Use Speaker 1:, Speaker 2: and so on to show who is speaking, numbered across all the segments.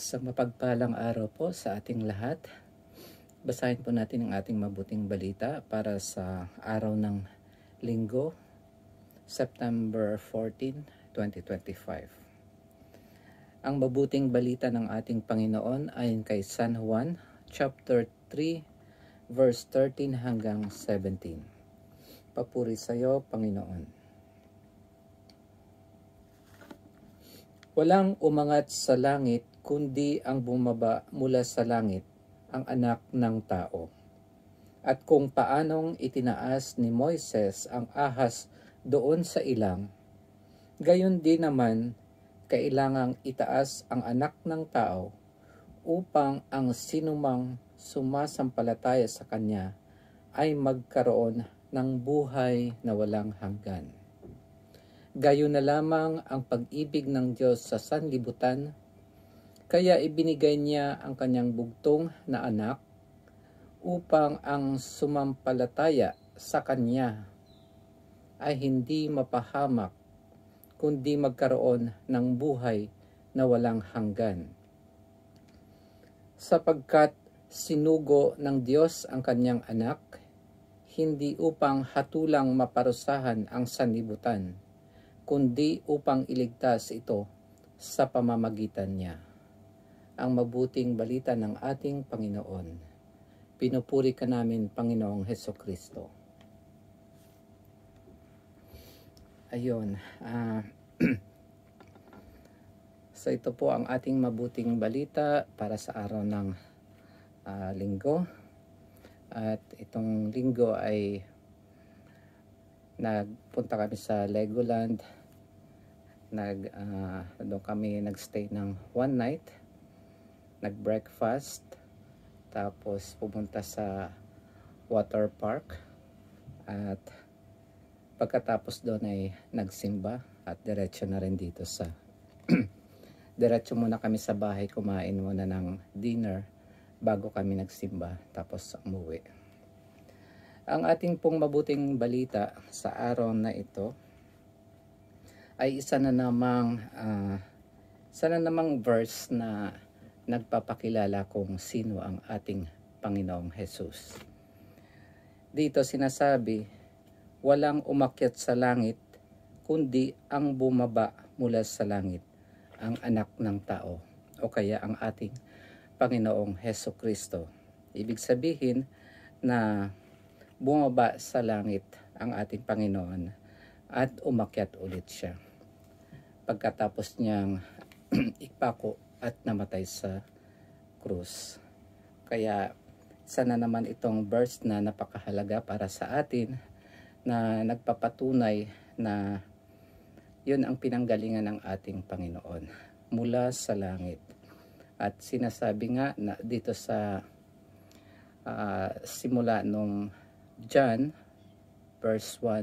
Speaker 1: Sa mapagpalang araw po sa ating lahat, basahin po natin ang ating mabuting balita para sa araw ng Linggo, September 14, 2025. Ang mabuting balita ng ating Panginoon ayon kay San Juan, chapter 3, verse 13 hanggang 17. Papuri sa iyo, Panginoon. Walang umangat sa langit kundi ang bumaba mula sa langit, ang anak ng tao. At kung paanong itinaas ni Moises ang ahas doon sa ilang, gayon din naman kailangang itaas ang anak ng tao upang ang sinumang sumasampalataya sa kanya ay magkaroon ng buhay na walang hanggan. Gayon na lamang ang pag-ibig ng Diyos sa sanlibutan, kaya ibinigay niya ang kanyang bugtong na anak upang ang sumampalataya sa kanya ay hindi mapahamak, kundi magkaroon ng buhay na walang hanggan. Sapagkat sinugo ng Diyos ang kanyang anak, hindi upang hatulang maparusahan ang sanlibutan, kundi upang iligtas ito sa pamamagitan niya. Ang mabuting balita ng ating Panginoon. Pinupuri ka namin, Panginoong Hesukristo. Ayun. So ito po ang ating mabuting balita para sa araw ng linggo. At itong linggo ay nagpunta kami sa Legoland. Doon kami nagstay ng one night, nag-breakfast, tapos pumunta sa water park, at pagkatapos doon ay nagsimba at diretso na rin dito sa diretso muna kami sa bahay, kumain muna ng dinner bago kami nagsimba, tapos umuwi. Ang ating pong mabuting balita sa araw na ito ay isa na namang verse na nagpapakilala kung sino ang ating Panginoong Jesus. Dito sinasabi, walang umakyat sa langit, kundi ang bumaba mula sa langit, ang anak ng tao, o kaya ang ating Panginoong Hesukristo. Ibig sabihin na bumaba sa langit ang ating Panginoon at umakyat ulit siya pagkatapos niyang ipako at namatay sa krus. Kaya sana naman itong verse na napakahalaga para sa atin, na nagpapatunay na yun ang pinanggalingan ng ating Panginoon mula sa langit. At sinasabi nga na dito sa simula nung John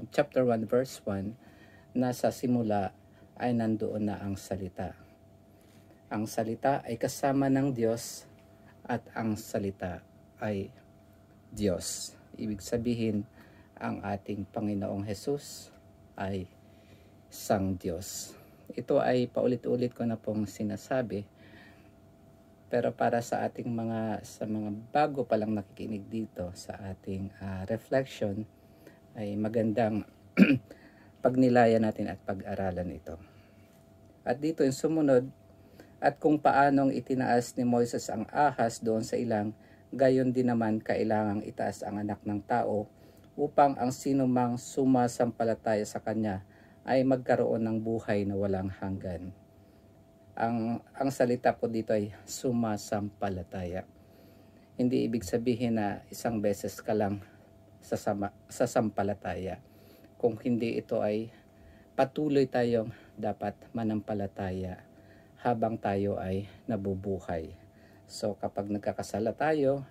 Speaker 1: chapter 1 verse 1, nasa simula ay nandoon na ang salita. Ang salita ay kasama ng Diyos at ang salita ay Diyos. Ibig sabihin, ang ating Panginoong Jesus ay Sang Diyos. Ito ay paulit-ulit ko na pong sinasabi, pero para sa ating mga bago pa lang nakikinig dito sa ating reflection, ay magandang pagnilayan natin at pag-aralan ito. At dito yung sumunod, at kung paanong itinaas ni Moises ang ahas doon sa ilang, gayon din naman kailangang itaas ang anak ng tao upang ang sinumang sumasampalataya sa kanya ay magkaroon ng buhay na walang hanggan. Ang salita po dito ay sumasampalataya. Hindi ibig sabihin na isang beses ka lang sasampalataya. Kung hindi, ito ay patuloy tayong dapat manampalataya habang tayo ay nabubuhay. So kapag nagkakasala tayo,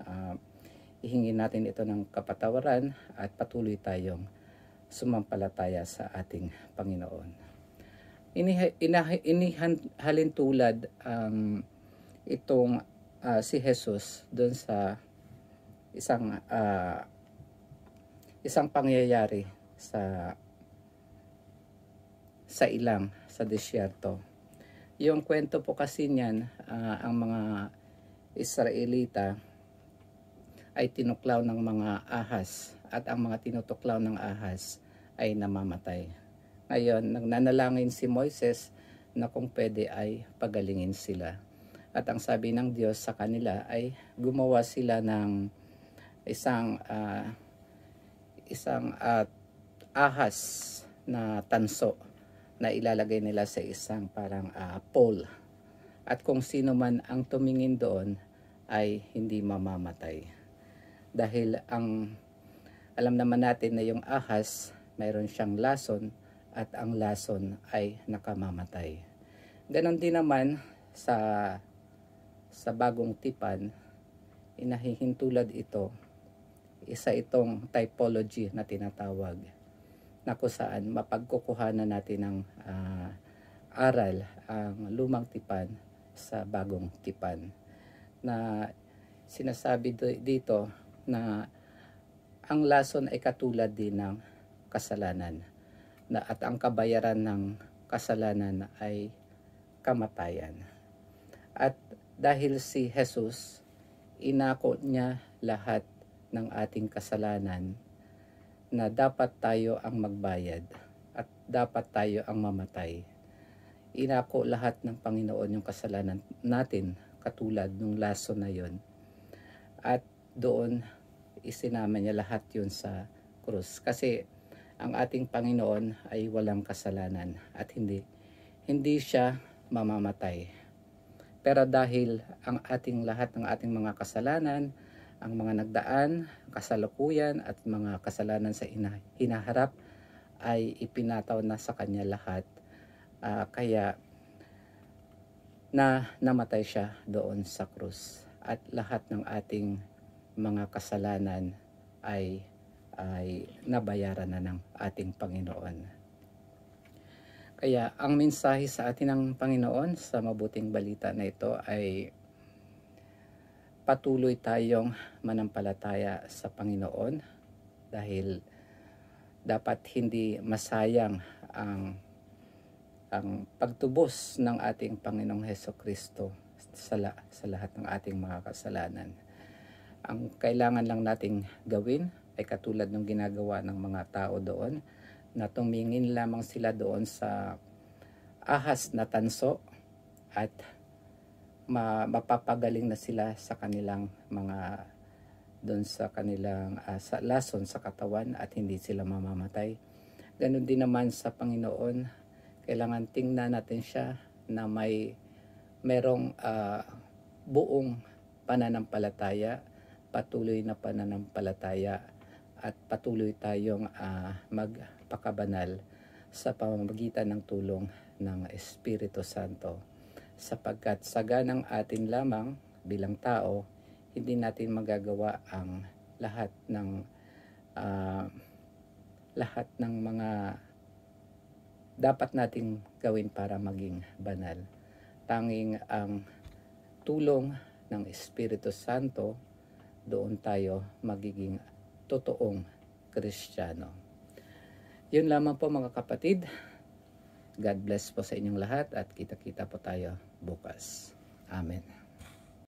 Speaker 1: ihingin natin ito ng kapatawaran at patuloy tayong sumampalataya sa ating Panginoon. Inihalin tulad itong si Jesus doon sa isang pangyayari sa ilang, sa disyerto, Yung kwento po kasi niyan, ang mga Israelita ay tinuklaw ng mga ahas at ang mga tinutuklaw ng ahas ay namamatay. Ngayon, nagnanalangin si Moises na kung pwede ay pagalingin sila. At ang sabi ng Diyos sa kanila ay gumawa sila ng isang ahas na tanso na ilalagay nila sa isang parang pole. At kung sino man ang tumingin doon ay hindi mamamatay. Dahil alam naman natin na yung ahas, mayroon siyang lason at ang lason ay nakamamatay. Ganon din naman sa bagong tipan, inahihintulad ito, isa itong typology na tinatawag, na kung saan mapagkukuhanan natin ng aral ang lumang tipan sa bagong tipan. Na sinasabi dito na ang lason ay katulad din ng kasalanan, at ang kabayaran ng kasalanan ay kamatayan. At dahil si Jesus, inako niya lahat ng ating kasalanan, na dapat tayo ang magbayad at dapat tayo ang mamatay. Inako lahat ng Panginoon yung kasalanan natin, katulad ng lason na yon. At doon isinama niya lahat yun sa krus. Kasi ang ating Panginoon ay walang kasalanan at hindi siya mamamatay. Pero dahil ang lahat ng ating mga kasalanan, ang mga nagdaan, kasalukuyan at mga kasalanan sa hinaharap ay ipinataw na sa kanya lahat. Kaya namatay siya doon sa krus. At lahat ng ating mga kasalanan ay nabayaran na ng ating Panginoon. Kaya ang mensahe sa atin ng Panginoon sa mabuting balita na ito ay patuloy tayong manampalataya sa Panginoon, dahil dapat hindi masayang ang pagtubos ng ating Panginoong Hesukristo sa lahat ng ating mga kasalanan. Ang kailangan lang nating gawin ay katulad ng ginagawa ng mga tao doon, na tumingin lamang sila doon sa ahas na tanso at mapapagaling na sila sa kanilang mga doon sa kanilang sa lason sa katawan at hindi sila mamamatay. Ganon din naman sa Panginoon, kailangan tingnan natin siya na merong buong pananampalataya, patuloy na pananampalataya, at patuloy tayong magpakabanal sa pamamagitan ng tulong ng Espiritu Santo, sapagkat sa ganang atin lamang bilang tao, hindi natin magagawa ang lahat ng mga dapat nating gawin para maging banal. Tanging ang tulong ng Espiritu Santo, doon tayo magiging totoong Kristiyano. Yun lamang po mga kapatid. God bless po sa inyong lahat at kita-kita po tayo bukas. Amen.